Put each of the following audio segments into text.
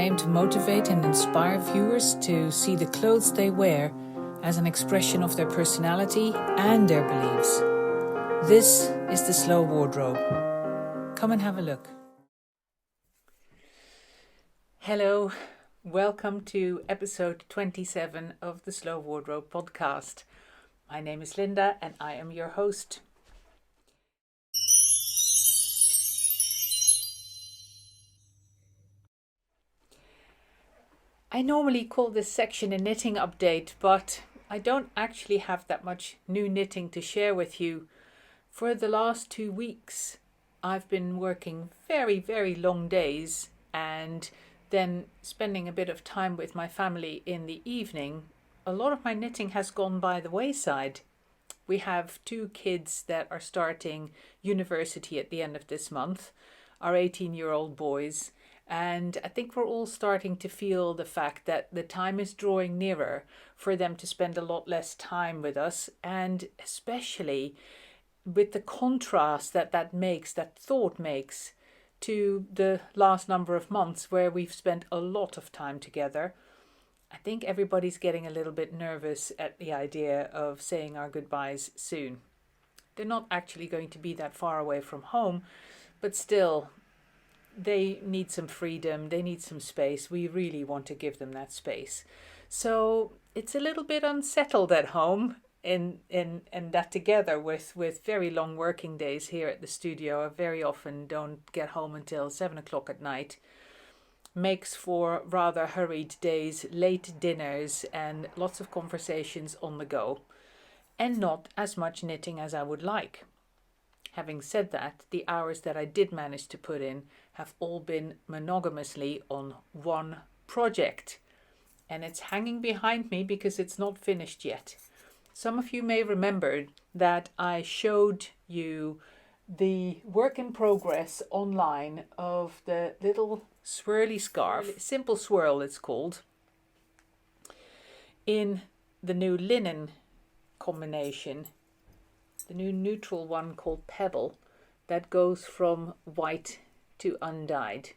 I aim to motivate and inspire viewers to see the clothes they wear as an expression of their personality and their beliefs. This is the Slow Wardrobe. Come and have a look. Hello, welcome to episode 27 of the Slow Wardrobe podcast. My name is Linda and I am your host. I normally call this section a knitting update, but I don't actually have that much new knitting to share with you. For the last 2 weeks, I've been working very long days and then spending a bit of time with my family in the evening. A lot of my knitting has gone by the wayside. We have 2 kids that are starting university at the end of this month, our 18-year-old boys. And I think we're all starting to feel the fact that the time is drawing nearer for them to spend a lot less time with us, and especially with the contrast that thought makes to the last number of months where we've spent a lot of time together. I think everybody's getting a little bit nervous at the idea of saying our goodbyes soon. They're not actually going to be that far away from home, but still, they need some freedom, they need some space. We really want to give them that space. So it's a little bit unsettled at home, and that together with very long working days here at the studio, I very often don't get home until 7 o'clock at night, makes for rather hurried days, late dinners and lots of conversations on the go, and not as much knitting as I would like. Having said that, the hours that I did manage to put in have all been monogamously on one project. And it's hanging behind me because it's not finished yet. Some of you may remember that I showed you the work in progress online of the little swirly scarf, Simple Swirl it's called, in the new linen combination. The new neutral one called Pebble that goes from white to undyed.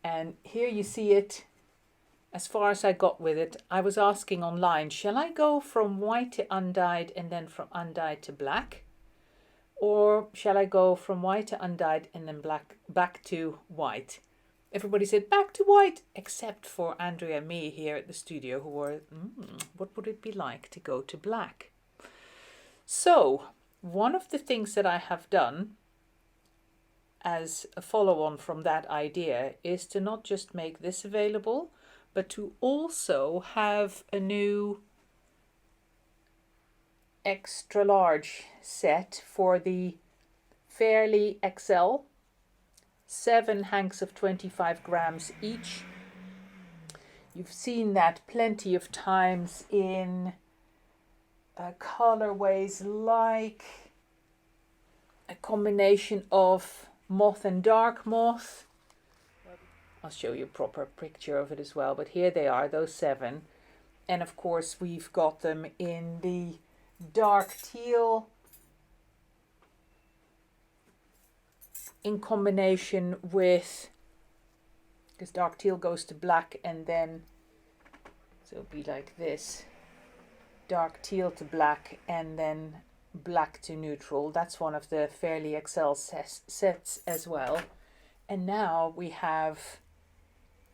And here you see it. As far as I got with it, I was asking online, shall I go from white to undyed and then from undyed to black? Or shall I go from white to undyed and then black back to white? Everybody said back to white, except for Andrea and me here at the studio, who were, what would it be like to go to black? So, one of the things that I have done as a follow-on from that idea is to not just make this available, but to also have a new extra large set for the Fairly XL, 7 hanks of 25 grams each. You've seen that plenty of times in colorways like a combination of moth and dark moth. I'll show you a proper picture of it as well, but here they are, those 7. And of course we've got them in the dark teal in combination with, because dark teal goes to black and then, so it'll be like this. Dark teal to black and then black to neutral. That's one of the Fairly XL sets as well. And now we have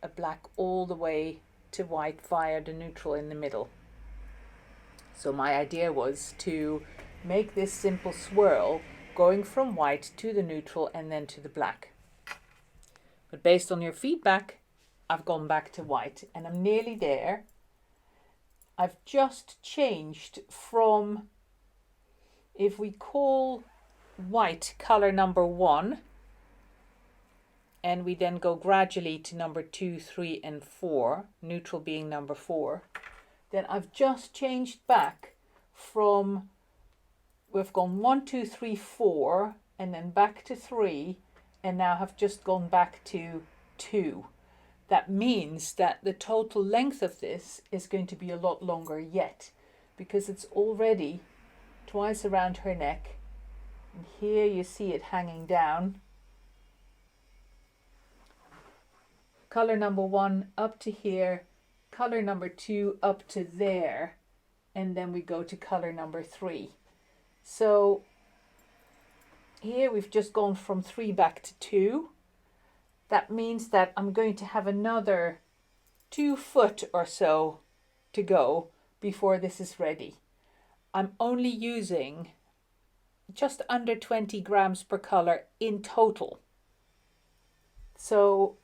a black all the way to white via the neutral in the middle. So my idea was to make this simple swirl going from white to the neutral and then to the black. But based on your feedback, I've gone back to white and I'm nearly there. I've just changed from, if we call white color number 1, and we then go gradually to number 2, 3, and 4, neutral being number 4, then I've just changed back from, we've gone 1, 2, 3, 4, and then back to 3, and now have just gone back to 2. That means that the total length of this is going to be a lot longer yet, because it's already twice around her neck. And here you see it hanging down. color number 1 up to here, color number 2 up to there, and then we go to color number 3. So here we've just gone from 3 back to 2. That means that I'm going to have another 2 foot or so to go before this is ready. I'm only using just under 20 grams per color in total. So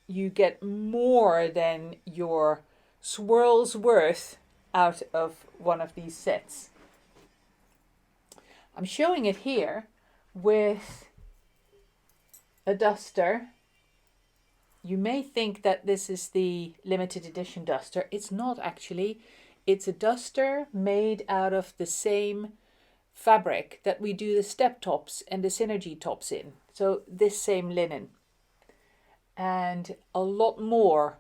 you get more than your swirl's worth out of one of these sets. I'm showing it here with a duster. You may think that this is the limited edition duster. It's not actually. It's a duster made out of the same fabric that we do the step tops and the synergy tops in. So this same linen. And a lot more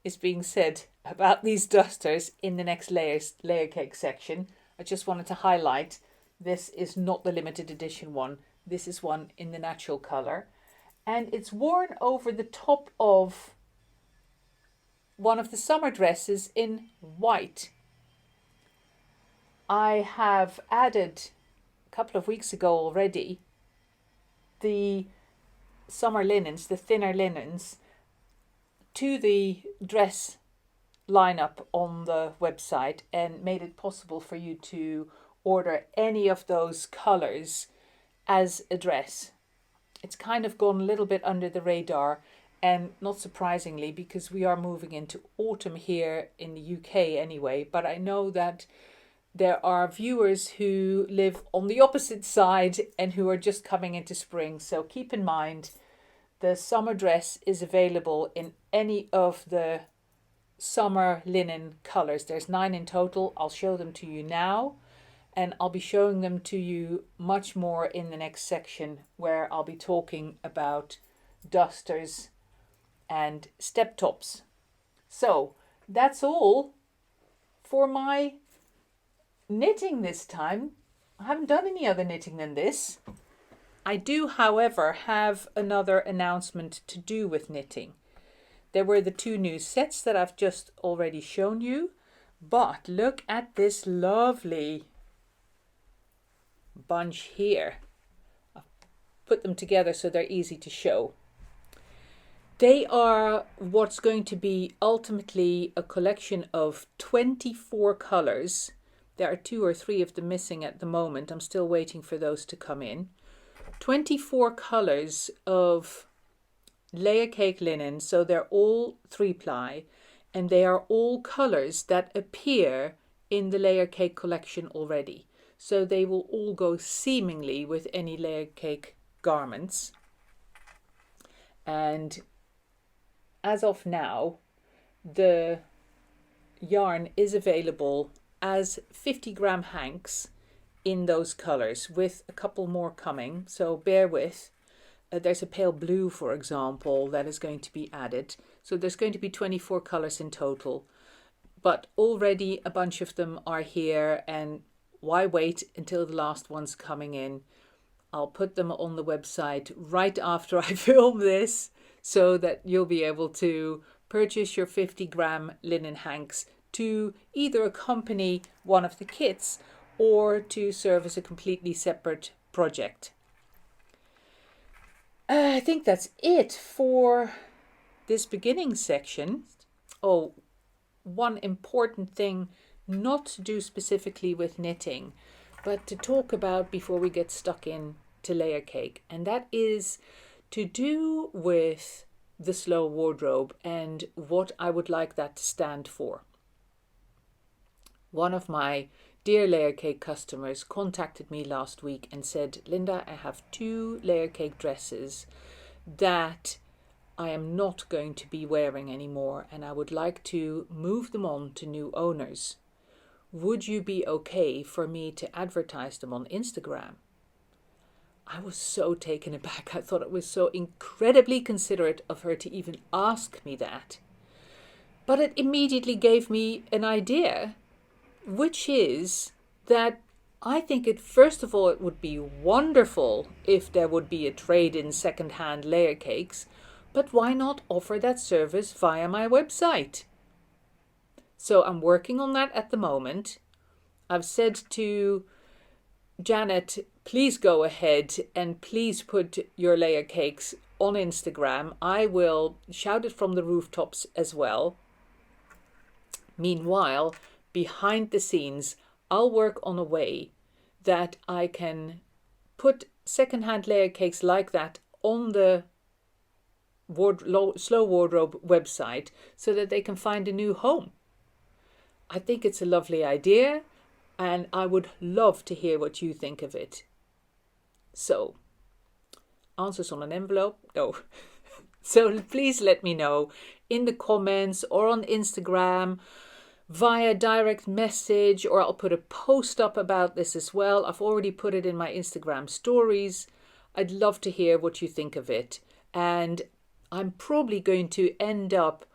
is being said about these dusters in the next Layercake section. I just wanted to highlight this is not the limited edition one. This is one in the natural color. And it's worn over the top of one of the summer dresses in white. I have added a couple of weeks ago already the summer linens, the thinner linens, to the dress lineup on the website and made it possible for you to order any of those colors as a dress. It's kind of gone a little bit under the radar, and not surprisingly, because we are moving into autumn here in the UK anyway, but I know that there are viewers who live on the opposite side and who are just coming into spring. So keep in mind, the summer dress is available in any of the summer linen colors. There's 9 in total. I'll show them to you now, and I'll be showing them to you much more in the next section, where I'll be talking about dusters and step tops. So that's all for my knitting this time. I haven't done any other knitting than this. I do, however, have another announcement to do with knitting. There were the 2 new sets that I've just already shown you, but look at this lovely bunch here. I've put them together so they're easy to show. They are what's going to be ultimately a collection of 24 colors. There are 2 or 3 of them missing at the moment. I'm still waiting for those to come in. 24 colors of Layercake linen, so they're all 3-ply, and they are all colors that appear in the Layercake collection already. So they will all go seamingly with any Layercake garments. And as of now, the yarn is available as 50-gram hanks in those colors, with a couple more coming, so bear with. There's a pale blue, for example, that is going to be added. So there's going to be 24 colors in total, but already a bunch of them are here, and why wait until the last one's coming in? I'll put them on the website right after I film this, so that you'll be able to purchase your 50-gram linen hanks to either accompany one of the kits or to serve as a completely separate project. I think that's it for this beginning section. Oh, one important thing not to do specifically with knitting, but to talk about before we get stuck in to Layercake, and that is to do with the slow wardrobe and what I would like that to stand for. One of my dear Layercake customers contacted me last week and said, Linda, I have 2 Layercake dresses that I am not going to be wearing anymore, and I would like to move them on to new owners. Would you be okay for me to advertise them on Instagram? I was so taken aback. I thought it was so incredibly considerate of her to even ask me that. But it immediately gave me an idea, which is that I think first of all, it would be wonderful if there would be a trade in second-hand Layercakes, but why not offer that service via my website? So I'm working on that at the moment. I've said to Janet, please go ahead and please put your layer cakes on Instagram. I will shout it from the rooftops as well. Meanwhile, behind the scenes, I'll work on a way that I can put secondhand layer cakes like that on the Slow Wardrobe website so that they can find a new home. I think it's a lovely idea, and I would love to hear what you think of it. So, answers on an envelope? No. So please let me know in the comments or on Instagram via direct message, or I'll put a post up about this as well. I've already put it in my Instagram stories. I'd love to hear what you think of it. And I'm probably going to end up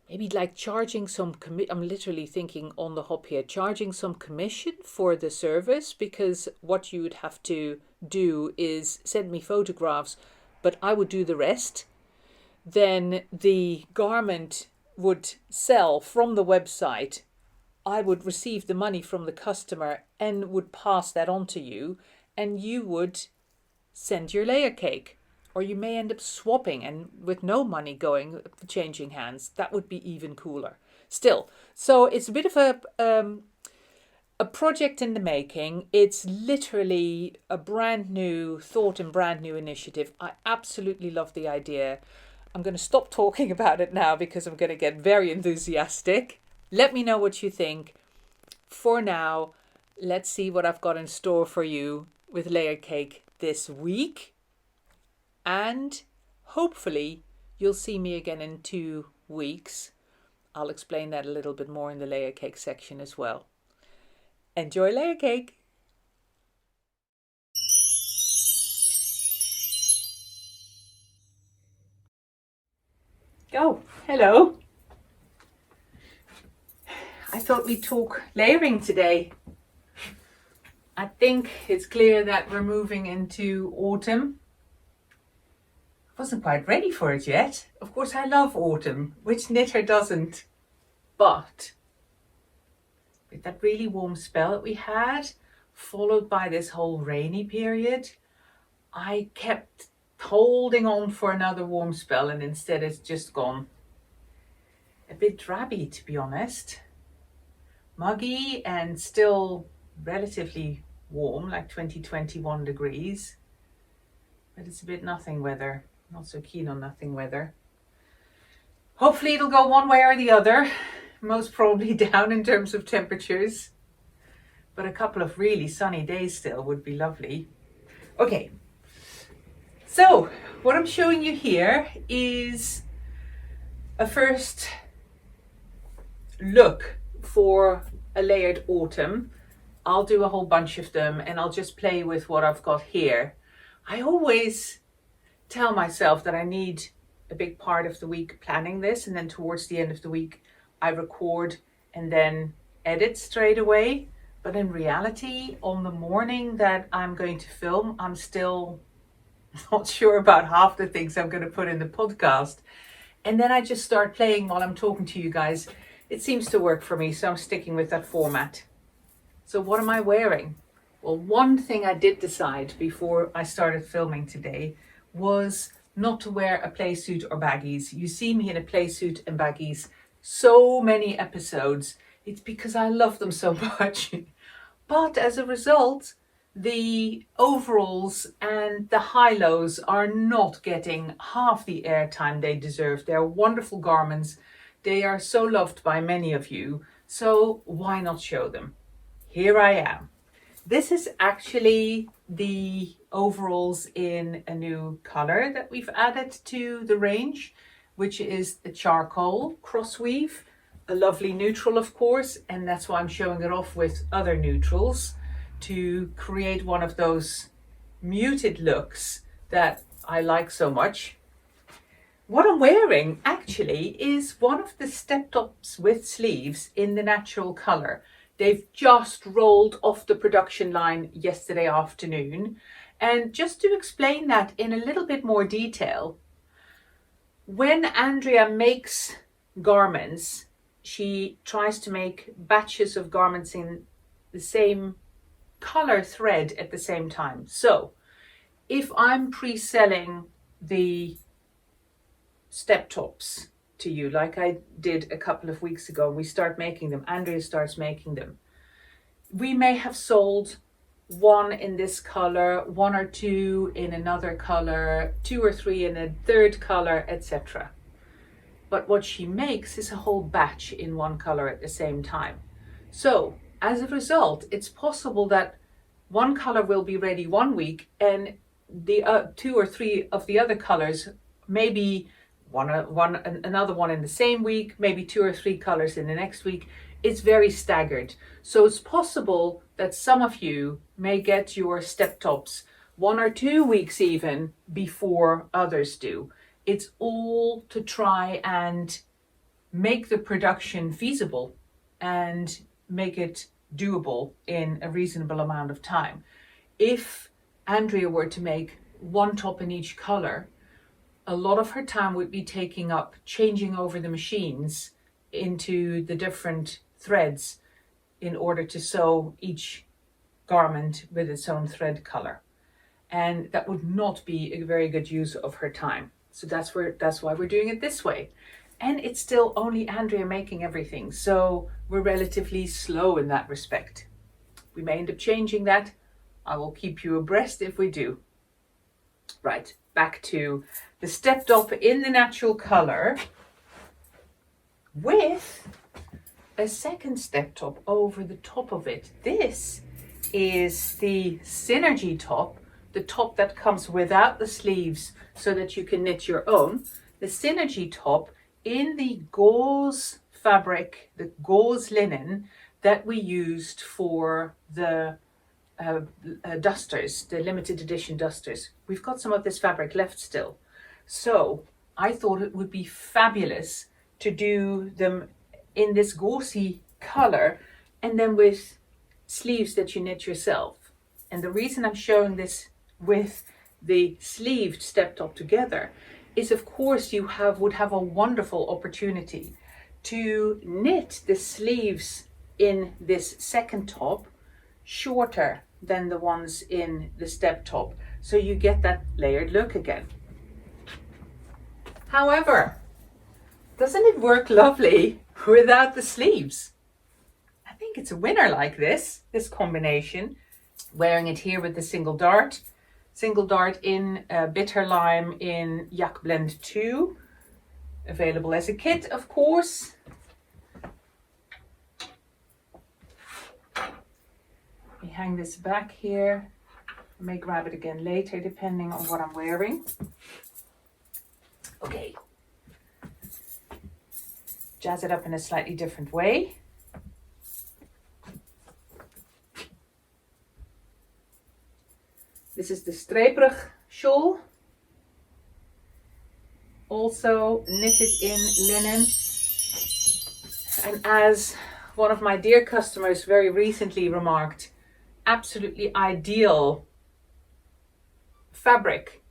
maybe like charging some I'm literally thinking on the hop here, charging some commission for the service, because what you would have to do is send me photographs, but I would do the rest. Then the garment would sell from the website. I would receive the money from the customer and would pass that on to you, and you would send your layer cake. Or you may end up swapping and with no money going, changing hands. That would be even cooler. Still, so it's a bit of a project in the making. It's literally a brand new thought and brand new initiative. I absolutely love the idea. I'm going to stop talking about it now because I'm going to get very enthusiastic. Let me know what you think. For now, let's see what I've got in store for you with Layer Cake this week. And hopefully you'll see me again in 2 weeks. I'll explain that a little bit more in the layer cake section as well. Enjoy layer cake! Oh, hello. I thought we'd talk layering today. I think it's clear that we're moving into autumn. Wasn't quite ready for it yet. Of course, I love autumn. Which knitter doesn't? But with that really warm spell that we had, followed by this whole rainy period, I kept holding on for another warm spell, and instead it's just gone. A bit drabby, to be honest. Muggy and still relatively warm, like 20-21 degrees. But it's a bit nothing weather. Not so keen on nothing weather. Hopefully it'll go one way or the other. Most probably down in terms of temperatures. But a couple of really sunny days still would be lovely. Okay. So what I'm showing you here is a first look for a layered autumn. I'll do a whole bunch of them and I'll just play with what I've got here. I always tell myself that I need a big part of the week planning this, and then towards the end of the week I record and then edit straight away. But in reality, on the morning that I'm going to film, I'm still not sure about half the things I'm going to put in the podcast. And then I just start playing while I'm talking to you guys. It seems to work for me, so I'm sticking with that format. So what am I wearing? Well, one thing I did decide before I started filming today was not to wear a play suit or baggies. You see me in a play suit and baggies so many episodes. It's because I love them so much. But as a result, the overalls and the HiLos are not getting half the airtime they deserve. They're wonderful garments. They are so loved by many of you. So why not show them? Here I am. This is actually the overalls in a new color that we've added to the range, which is the charcoal cross weave, a lovely neutral, of course, and that's why I'm showing it off with other neutrals to create one of those muted looks that I like so much. What I'm wearing actually is one of the step tops with sleeves in the natural color. They've just rolled off the production line yesterday afternoon. And just to explain that in a little bit more detail, When Andrea makes garments, she tries to make batches of garments in the same color thread at the same time. So if I'm pre-selling the step tops to you, like I did a couple of weeks ago, we start making them, Andrea starts making them. We may have sold one in this color, one or two in another color, two or three in a third color, etc. But what she makes is a whole batch in one color at the same time. So as a result, it's possible that one color will be ready one week and the two or three of the other colors, maybe another one in the same week, maybe two or three colors in the next week. It's very staggered. So it's possible that some of you may get your step tops 1 or 2 weeks even before others do. It's all to try and make the production feasible and make it doable in a reasonable amount of time. If Andrea were to make one top in each color, a lot of her time would be taking up changing over the machines into the different threads in order to sew each garment with its own thread color. And that would not be a very good use of her time. So that's why we're doing it this way. And it's still only Andrea making everything. So we're relatively slow in that respect. We may end up changing that. I will keep you abreast if we do. Right, back to the step top in the natural color with a second step top over the top of it. This is the Synergy top, the top that comes without the sleeves so that you can knit your own. The Synergy top in the gauze fabric, the gauze linen that we used for the dusters, the limited edition dusters. We've got some of this fabric left still. So I thought it would be fabulous to do them in this gauzy color and then with sleeves that you knit yourself. And the reason I'm showing this with the sleeved step top together is, of course, you would have a wonderful opportunity to knit the sleeves in this second top shorter than the ones in the step top, so you get that layered look again. However, doesn't it work lovely without the sleeves? I think it's a winner like this combination. Wearing it here with the single dart in Bitter Lime in Yak Blend 2, available as a kit, of course. We hang this back here. I may grab it again later depending on what I'm wearing. Okay. Jazz it up in a slightly different way. This is the streeperig shawl, also knitted in linen. And as one of my dear customers very recently remarked, absolutely ideal fabric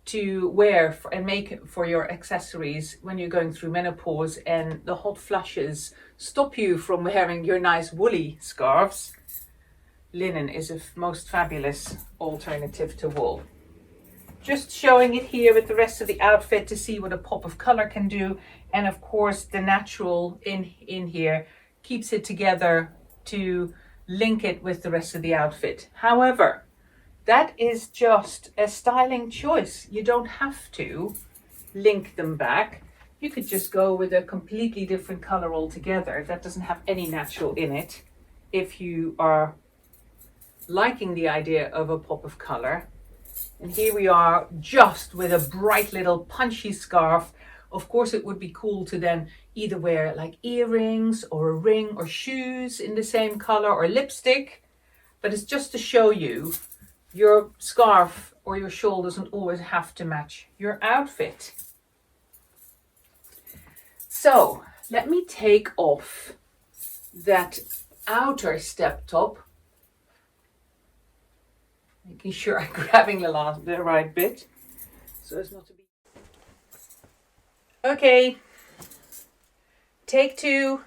to wear and make for your accessories when you're going through menopause and the hot flushes stop you from wearing your nice woolly scarves. Linen is a most fabulous alternative to wool. Just showing it here with the rest of the outfit to see what a pop of color can do. And of course the natural in here keeps it together to link it with the rest of the outfit. However, that is just a styling choice. You don't have to link them back. You could just go with a completely different color altogether that doesn't have any natural in it if you are liking the idea of a pop of color. And here we are just with a bright little punchy scarf. Of course, it would be cool to then either wear like earrings or a ring or shoes in the same color or lipstick, but it's just to show you your scarf or your shawl doesn't always have to match your outfit. So let me take off that outer step top, making sure I'm grabbing the right bit so as not to be. Okay, take two.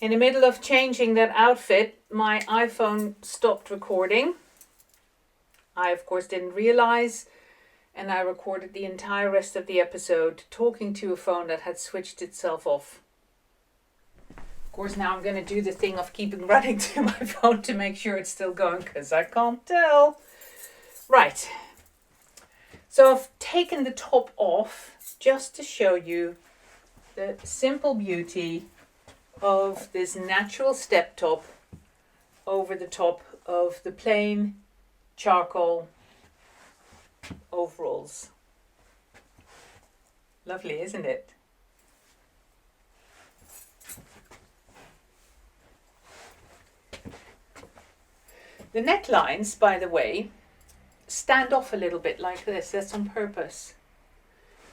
In the middle of changing that outfit, my iPhone stopped recording. I, of course, didn't realize, and I recorded the entire rest of the episode talking to a phone that had switched itself off. Of course, now I'm going to do the thing of keeping running to my phone to make sure it's still going, because I can't tell. Right. So I've taken the top off just to show you the simple beauty of this natural step top over the top of the plain charcoal overalls. Lovely, isn't it? The necklines, by the way, stand off a little bit like this. That's on purpose.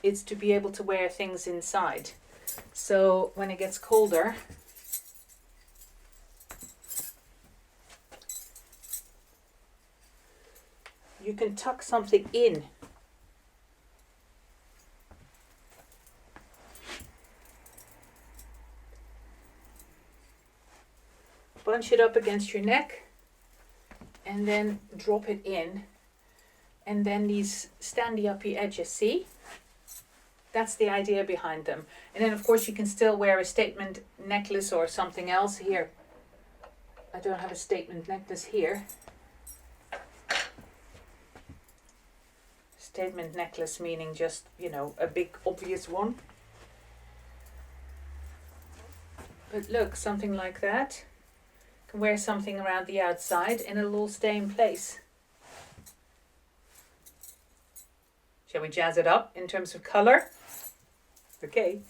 It's to be able to wear things inside. So when it gets colder, you can tuck something in. Bunch it up against your neck and then drop it in. And then these standy-uppy edges, see? That's the idea behind them. And then, of course, you can still wear a statement necklace or something else. Here, I don't have a statement necklace here. Statement necklace meaning just, you know, a big obvious one. But look, something like that. You can wear something around the outside and it'll all stay in place. Shall we jazz it up in terms of colour? Okay.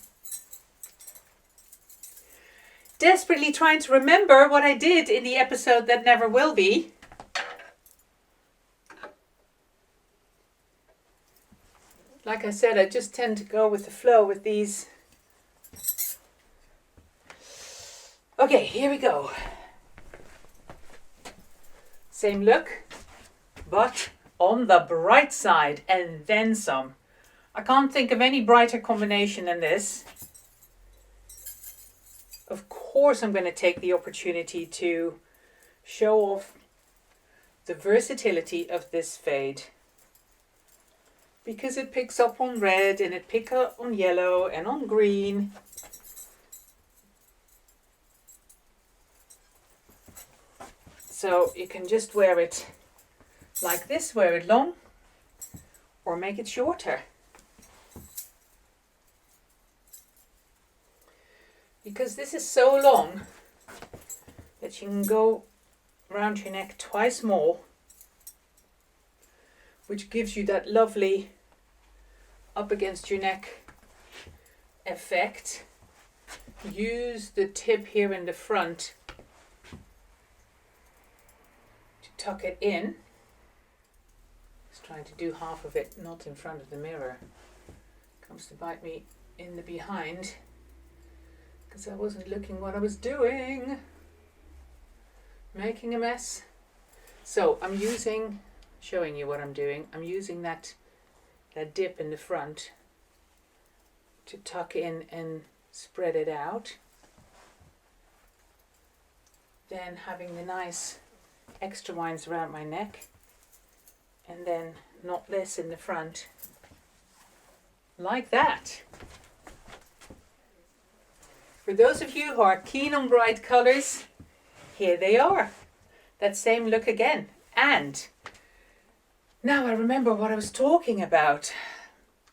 Desperately trying to remember what I did in the episode that never will be. Like I said, I just tend to go with the flow with these. Okay, here we go. Same look, but on the bright side and then some. I can't think of any brighter combination than this. Of course, I'm going to take the opportunity to show off the versatility of this fade, because it picks up on red and it picks up on yellow and on green. So you can just wear it like this, wear it long, or make it shorter. Because this is so long that you can go around your neck twice more, which gives you that lovely up against your neck effect. Use the tip here in the front to tuck it in. Just trying to do half of it, not in front of the mirror. Comes to bite me in the behind, because I wasn't looking what I was doing. Making a mess. So I'm showing you what I'm doing. I'm using that dip in the front to tuck in and spread it out. Then having the nice extra winds around my neck, and then knot this in the front like that. For those of you who are keen on bright colours, here they are. That same look again. And now I remember what I was talking about.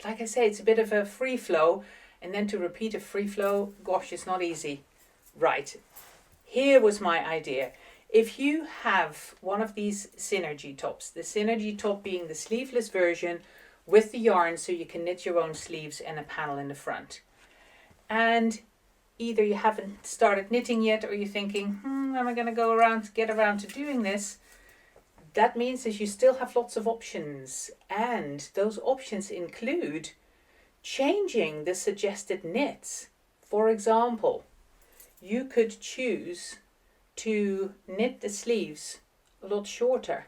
Like I say, it's a bit of a free flow, and then to repeat a free flow, gosh, it's not easy. Right, here was my idea. If you have one of these synergy tops, the synergy top being the sleeveless version with the yarn so you can knit your own sleeves and a panel in the front. And either you haven't started knitting yet, or you're thinking, am I going to get around to doing this? That means that you still have lots of options, and those options include changing the suggested knits. For example, you could choose to knit the sleeves a lot shorter,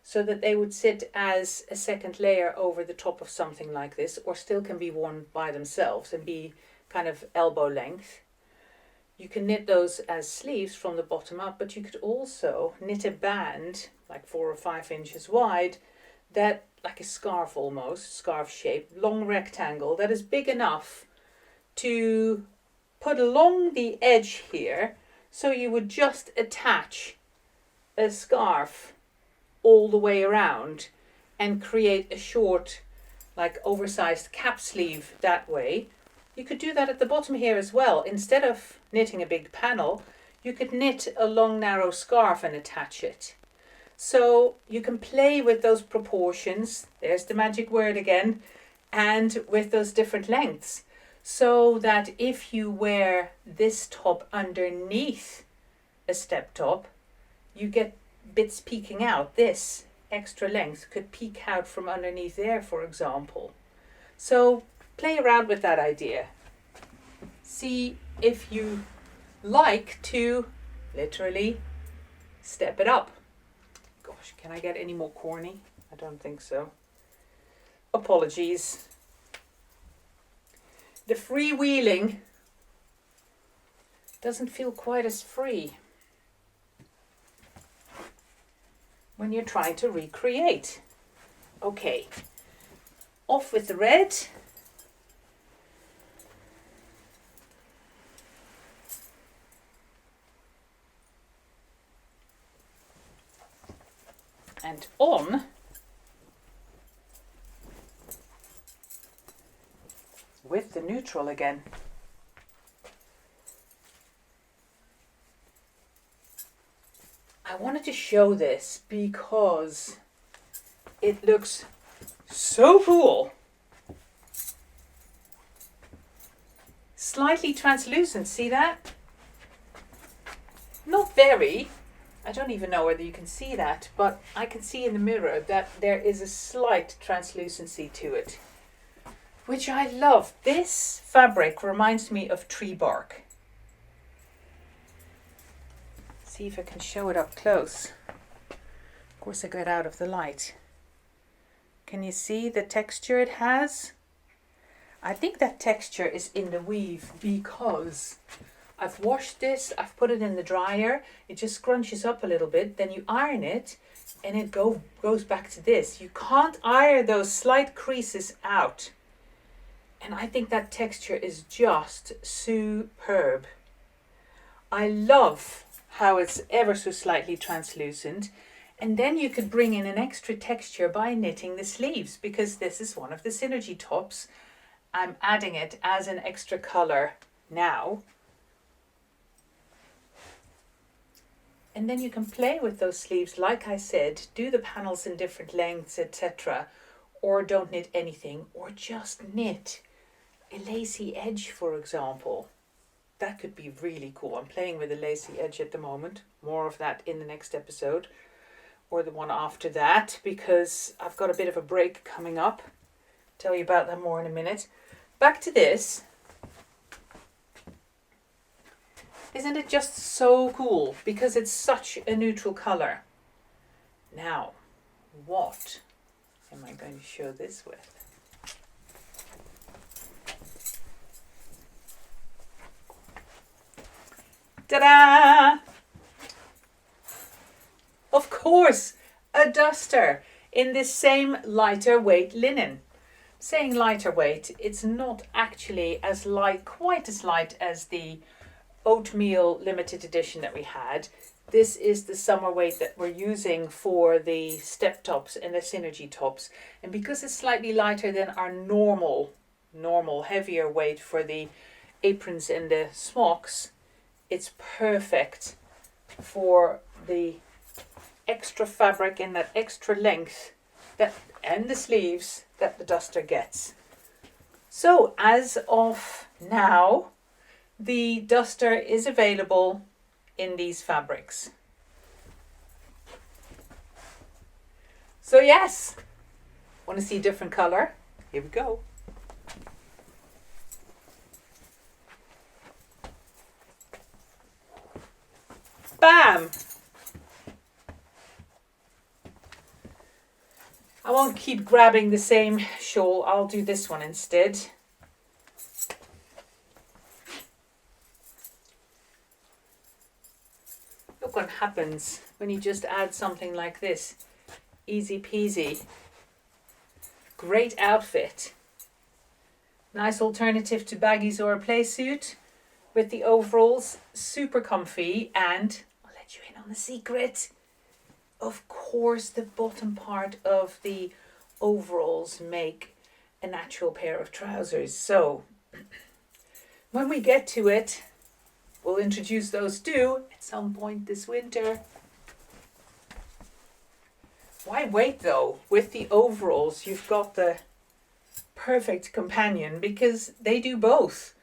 so that they would sit as a second layer over the top of something like this, or still can be worn by themselves and be kind of elbow length. You can knit those as sleeves from the bottom up, but you could also knit a band like 4 or 5 inches wide, that like a scarf almost, scarf shape, long rectangle that is big enough to put along the edge here, so you would just attach a scarf all the way around and create a short, like oversized cap sleeve that way. You could do that at the bottom here as well. Instead of knitting a big panel, you could knit a long narrow scarf and attach it. So you can play with those proportions, there's the magic word again, and with those different lengths, so that if you wear this top underneath a step top, you get bits peeking out. This extra length could peek out from underneath there, for example. So play around with that idea. See if you like to literally step it up. Gosh, can I get any more corny? I don't think so. Apologies. The freewheeling doesn't feel quite as free when you're trying to recreate. Okay, off with the red. And on with the neutral again. I wanted to show this because it looks so cool. Slightly translucent, see that? Not very. I don't even know whether you can see that, but I can see in the mirror that there is a slight translucency to it, which I love. This fabric reminds me of tree bark. See if I can show it up close. Of course I got out of the light. Can you see the texture it has? I think that texture is in the weave because I've washed this, I've put it in the dryer, it just scrunches up a little bit, then you iron it and it goes back to this. You can't iron those slight creases out. And I think that texture is just superb. I love how it's ever so slightly translucent. And then you could bring in an extra texture by knitting the sleeves, because this is one of the Synergy tops. I'm adding it as an extra color now. And then you can play with those sleeves, like I said, do the panels in different lengths, etc. Or don't knit anything, or just knit a lacy edge, for example. That could be really cool. I'm playing with a lacy edge at the moment. More of that in the next episode, or the one after that, because I've got a bit of a break coming up. Tell you about that more in a minute. Back to this. Isn't it just so cool? Because it's such a neutral color. Now, what am I going to show this with? Ta-da! Of course, a duster in this same lighter weight linen. Saying lighter weight, it's not actually as light, quite as light as the oatmeal limited edition that we had. This is the summer weight that we're using for the step tops and the Synergy tops. And because it's slightly lighter than our normal heavier weight for the aprons and the smocks, it's perfect for the extra fabric and that extra length that and the sleeves that the duster gets. So as of now, the duster is available in these fabrics. So yes, want to see a different color? Here we go. Bam! won't keep grabbing the same shawl. I'll do this one instead. Look what happens when you just add something like this. Easy peasy. Great outfit. Nice alternative to baggies or a play suit with the overalls. Super comfy, and I'll let you in on the secret. Of course, the bottom part of the overalls make a natural pair of trousers. So when we get to it, we'll introduce those too at some point this winter. Why wait though? With the overalls, you've got the perfect companion because they do both.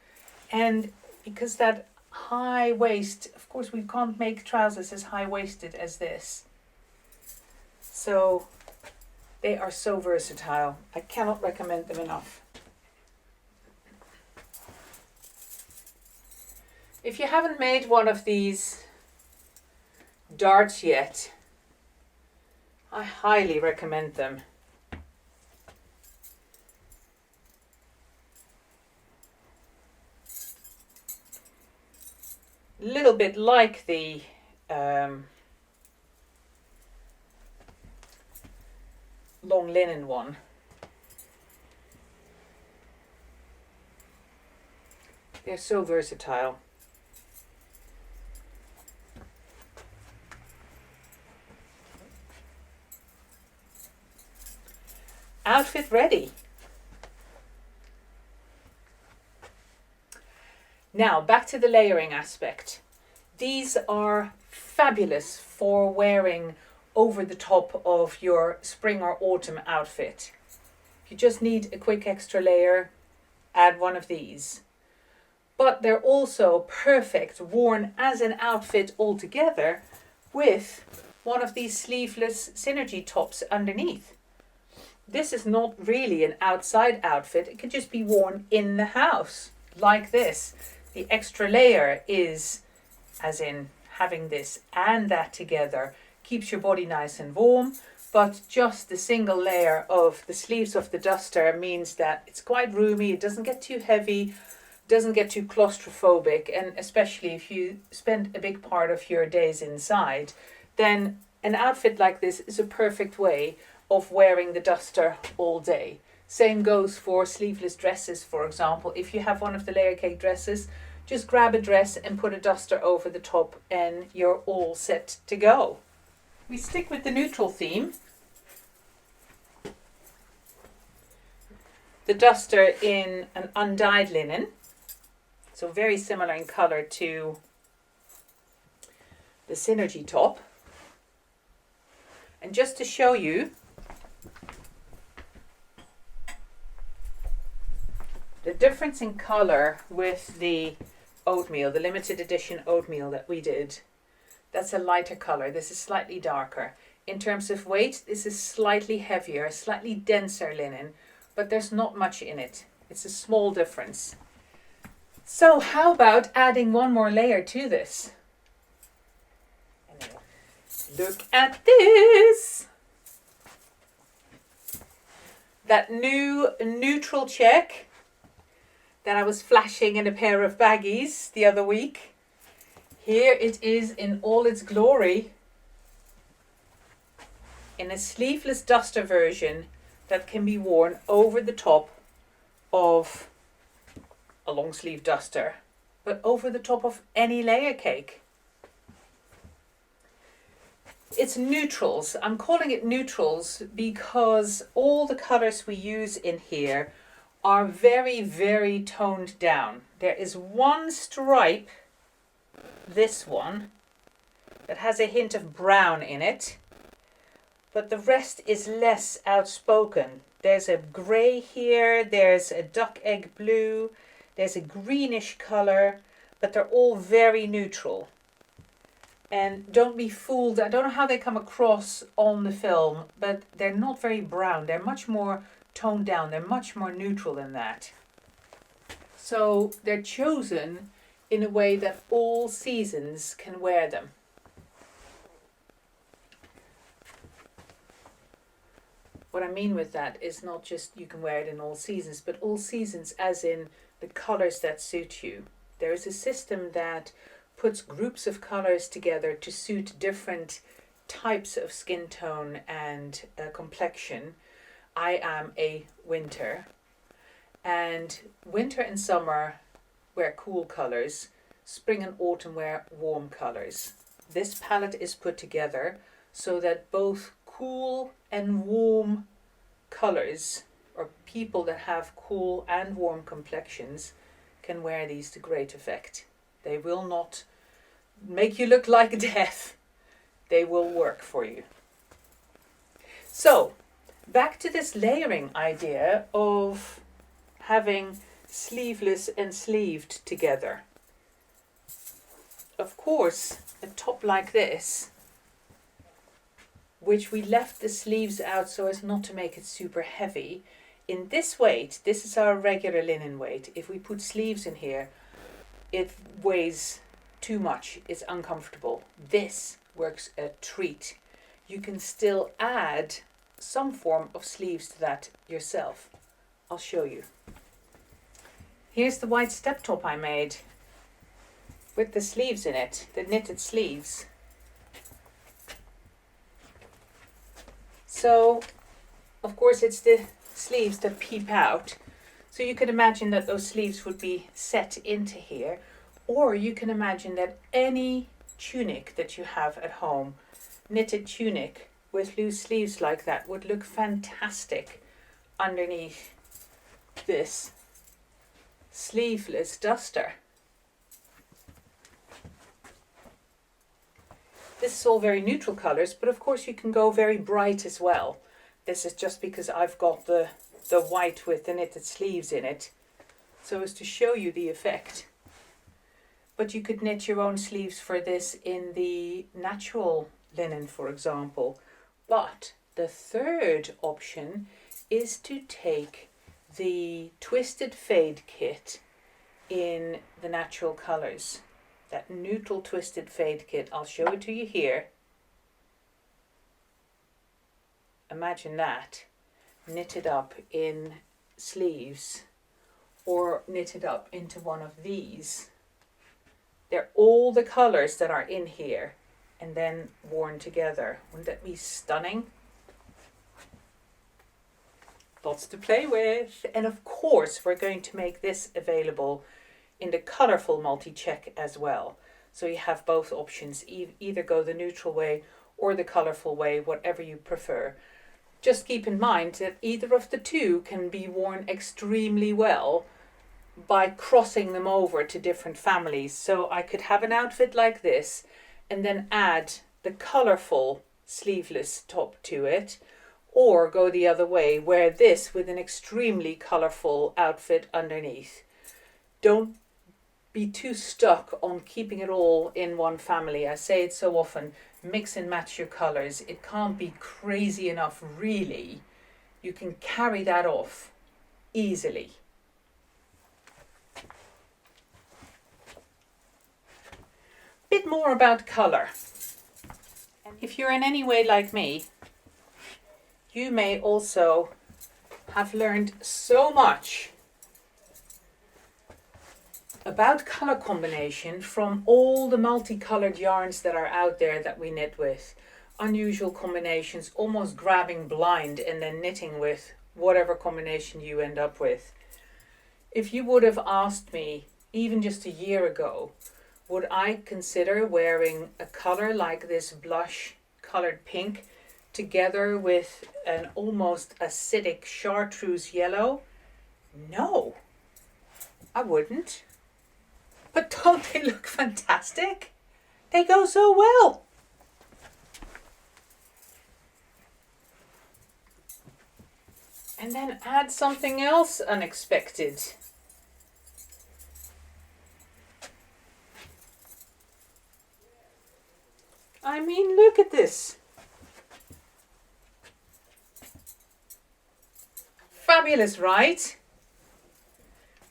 And because that high waist, of course we can't make trousers as high-waisted as this. So they are so versatile. I cannot recommend them enough. If you haven't made one of these darts yet, I highly recommend them. A little bit like the long linen one. They're so versatile. Outfit ready. Now back to the layering aspect. These are fabulous for wearing over the top of your spring or autumn outfit. If you just need a quick extra layer, add one of these. But they're also perfect worn as an outfit altogether with one of these sleeveless synergy tops underneath. This is not really an outside outfit. It can just be worn in the house like this. The extra layer is, as in having this and that together, keeps your body nice and warm, but just the single layer of the sleeves of the duster means that it's quite roomy, it doesn't get too heavy, doesn't get too claustrophobic, and especially if you spend a big part of your days inside, then an outfit like this is a perfect way of wearing the duster all day. Same goes for sleeveless dresses, for example. If you have one of the Layercake dresses, just grab a dress and put a duster over the top and you're all set to go. We stick with the neutral theme. The duster in an undyed linen, so very similar in colour to the synergy top. And just to show you the difference in colour with the oatmeal, the limited edition oatmeal that we did, that's a lighter colour. This is slightly darker. In terms of weight, this is slightly heavier, slightly denser linen, but there's not much in it. It's a small difference. So how about adding one more layer to this? Look at this! That new neutral check that I was flashing in a pair of baggies the other week. Here it is in all its glory, in a sleeveless duster version that can be worn over the top of a long sleeve duster, but over the top of any Layercake. It's neutrals. I'm calling it neutrals because all the colors we use in here are very, very toned down. There is one stripe, this one, that has a hint of brown in it, but the rest is less outspoken. There's a grey here, there's a duck egg blue, there's a greenish colour, but they're all very neutral. And don't be fooled, I don't know how they come across on the film, but they're not very brown. They're much more toned down, they're much more neutral than that. So they're chosen in a way that all seasons can wear them. What I mean with that is not just you can wear it in all seasons, but all seasons as in the colors that suit you. There is a system that puts groups of colors together to suit different types of skin tone and complexion. I am a winter, and winter and summer wear cool colors, spring and autumn wear warm colors. This palette is put together so that both cool and warm colors, or people that have cool and warm complexions, can wear these to great effect. They will not make you look like death. They will work for you. So, back to this layering idea of having sleeveless and sleeved together. Of course, a top like this, which we left the sleeves out so as not to make it super heavy. In this weight, this is our regular linen weight. If we put sleeves in here, it weighs too much. It's uncomfortable. This works a treat. You can still add some form of sleeves to that yourself. I'll show you. Here's the white step top I made with the sleeves in it, the knitted sleeves. So, of course, it's the sleeves that peep out. So you can imagine that those sleeves would be set into here. Or you can imagine that any tunic that you have at home, knitted tunic with loose sleeves like that, would look fantastic underneath this sleeveless duster. This is all very neutral colors, but of course you can go very bright as well. This is just because I've got the white with the knitted sleeves in it, so as to show you the effect. But you could knit your own sleeves for this in the natural linen, for example. But the third option is to take the twisted fade kit in the natural colors. That neutral twisted fade kit, I'll show it to you here. Imagine that, knitted up in sleeves or knitted up into one of these. They're all the colors that are in here and then worn together. Wouldn't that be stunning? Lots to play with. And of course, we're going to make this available in the colourful multi-check as well. So you have both options, either go the neutral way or the colourful way, whatever you prefer. Just keep in mind that either of the two can be worn extremely well by crossing them over to different families. So I could have an outfit like this and then add the colourful sleeveless top to it, or go the other way, wear this with an extremely colourful outfit underneath. Don't be too stuck on keeping it all in one family. I say it so often, mix and match your colours. It can't be crazy enough, really. You can carry that off easily. Bit more about colour. If you're in any way like me, you may also have learned so much about colour combination from all the multicoloured yarns that are out there that we knit with. Unusual combinations, almost grabbing blind and then knitting with whatever combination you end up with. If you would have asked me even just a year ago, would I consider wearing a colour like this blush coloured pink together with an almost acidic chartreuse yellow? No, I wouldn't. But don't they look fantastic? They go so well. And then add something else unexpected. I mean, look at this. Fabulous, right?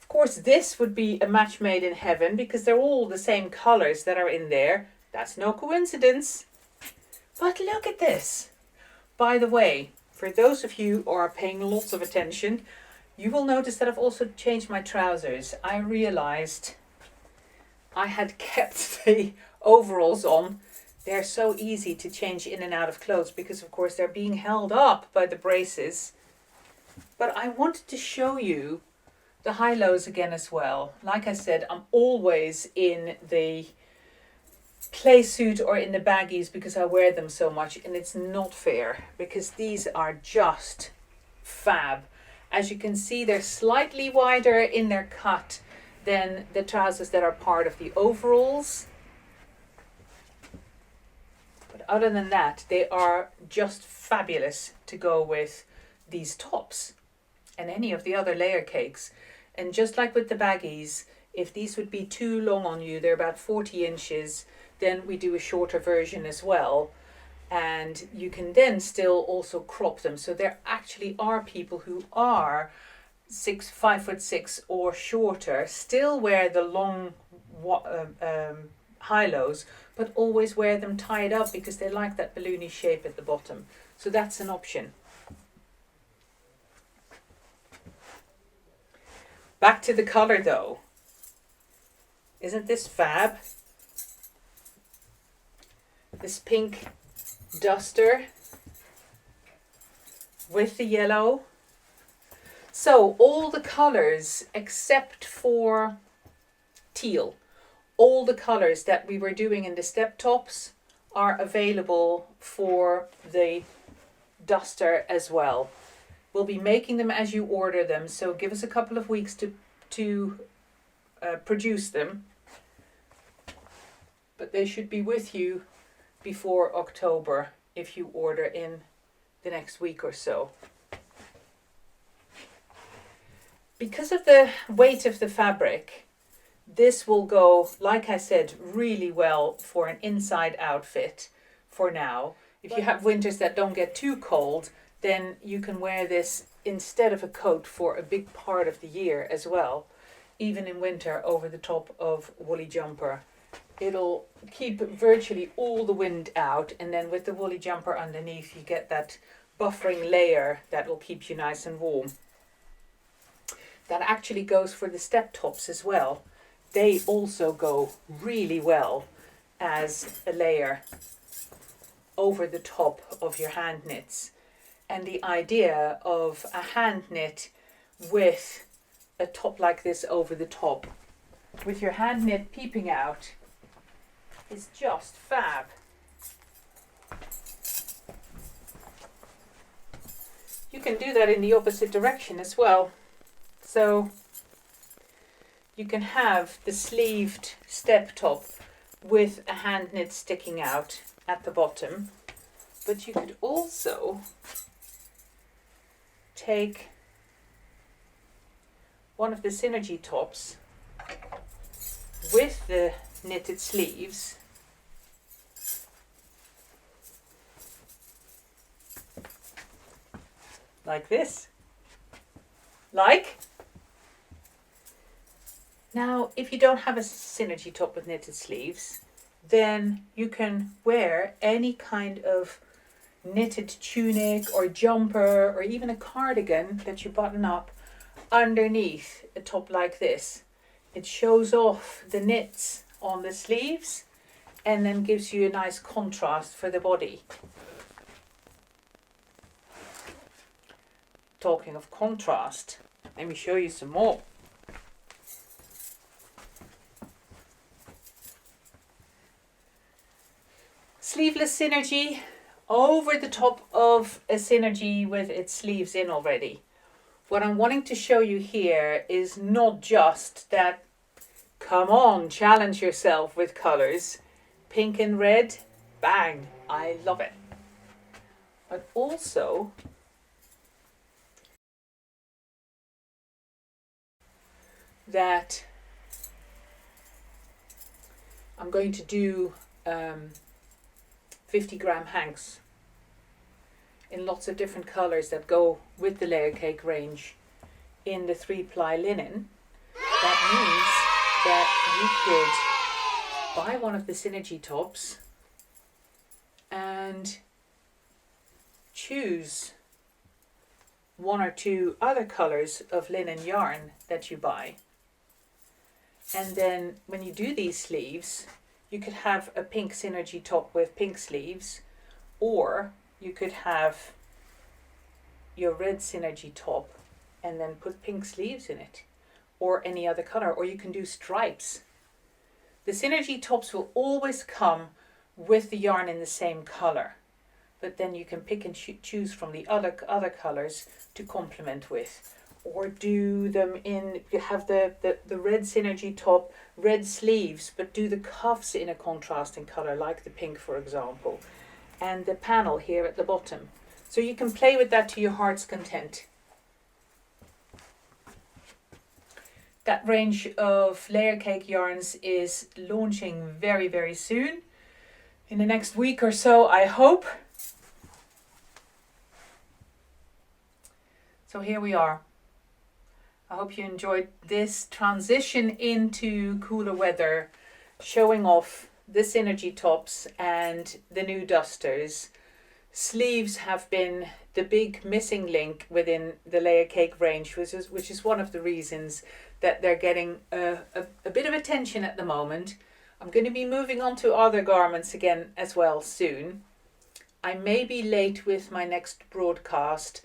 Of course, this would be a match made in heaven because they're all the same colours that are in there. That's no coincidence. But look at this. By the way, For those of you who are paying lots of attention, you will notice that I've also changed my trousers. I realized I had kept the overalls on. They're so easy to change in and out of clothes because of course they're being held up by the braces. But I wanted to show you the high-lows again as well. Like I said, I'm always in the play suit or in the baggies because I wear them so much, and it's not fair because these are just fab. As you can see, they're slightly wider in their cut than the trousers that are part of the overalls. But other than that, they are just fabulous to go with these tops and any of the other layer cakes. And just like with the baggies, if these would be too long on you, they're about 40 inches, then we do a shorter version as well. And you can then still also crop them. So there actually are people who are 5'6" or shorter, still wear the long high-lows, but always wear them tied up because they like that balloony shape at the bottom. So that's an option. Back to the color though. Isn't this fab? This pink duster with the yellow. So all the colors except for teal, all the colors that we were doing in the step tops are available for the duster as well. We'll be making them as you order them, so give us a couple of weeks to produce them. But they should be with you before October if you order in the next week or so. Because of the weight of the fabric, this will go, like I said, really well for an inside outfit for now. If you have winters that don't get too cold, then you can wear this instead of a coat for a big part of the year as well. Even in winter over the top of woolly jumper. It'll keep virtually all the wind out, and then with the woolly jumper underneath you get that buffering layer that will keep you nice and warm. That actually goes for the step tops as well. They also go really well as a layer over the top of your hand knits. And the idea of a hand knit with a top like this over the top, with your hand knit peeping out, is just fab. You can do that in the opposite direction as well. So you can have the sleeved step top with a hand knit sticking out at the bottom, but you could also take one of the synergy tops with the knitted sleeves like this. Now, if you don't have a synergy top with knitted sleeves, then you can wear any kind of knitted tunic or jumper or even a cardigan that you button up underneath a top like this. It shows off the knits on the sleeves and then gives you a nice contrast for the body. Talking of contrast, let me show you some more. Sleeveless synergy over the top of a synergy with its sleeves in already. What I'm wanting to show you here is not just that, come on, challenge yourself with colors. Pink and red, bang, I love it. But also that I'm going to do 50-gram hanks in lots of different colors that go with the Layercake range in the 3-ply linen. That means that you could buy one of the synergy tops and choose one or two other colors of linen yarn that you buy. And then when you do these sleeves, you could have a pink synergy top with pink sleeves, or you could have your red synergy top and then put pink sleeves in it, or any other color, or you can do stripes. The synergy tops will always come with the yarn in the same color, but then you can pick and choose from the other colors to complement with, or do them in, you have the red synergy top, red sleeves, but do the cuffs in a contrasting color like the pink, for example, and the panel here at the bottom. So you can play with that to your heart's content. That range of Layercake yarns is launching very, very soon, in the next week or so, I hope. So here we are. I hope you enjoyed this transition into cooler weather, showing off the synergy tops and the new dusters. Sleeves have been the big missing link within the Layercake range, which is one of the reasons that they're getting a bit of attention at the moment. I'm going to be moving on to other garments again as well soon. I may be late with my next broadcast.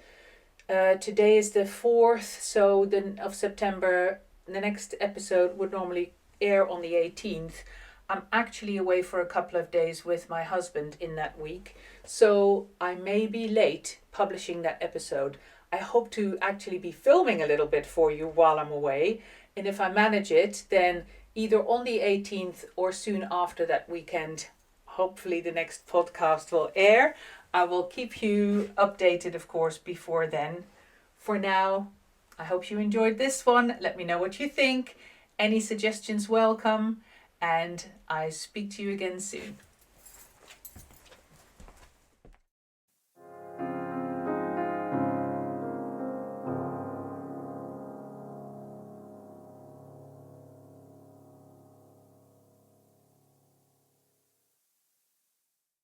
Today is the 4th, of September. The next episode would normally air on the 18th. I'm actually away for a couple of days with my husband in that week, so I may be late publishing that episode. I hope to actually be filming a little bit for you while I'm away, and if I manage it, then either on the 18th or soon after that weekend, hopefully the next podcast will air. I will keep you updated, of course, before then. For now, I hope you enjoyed this one. Let me know what you think. Any suggestions welcome. And I speak to you again soon.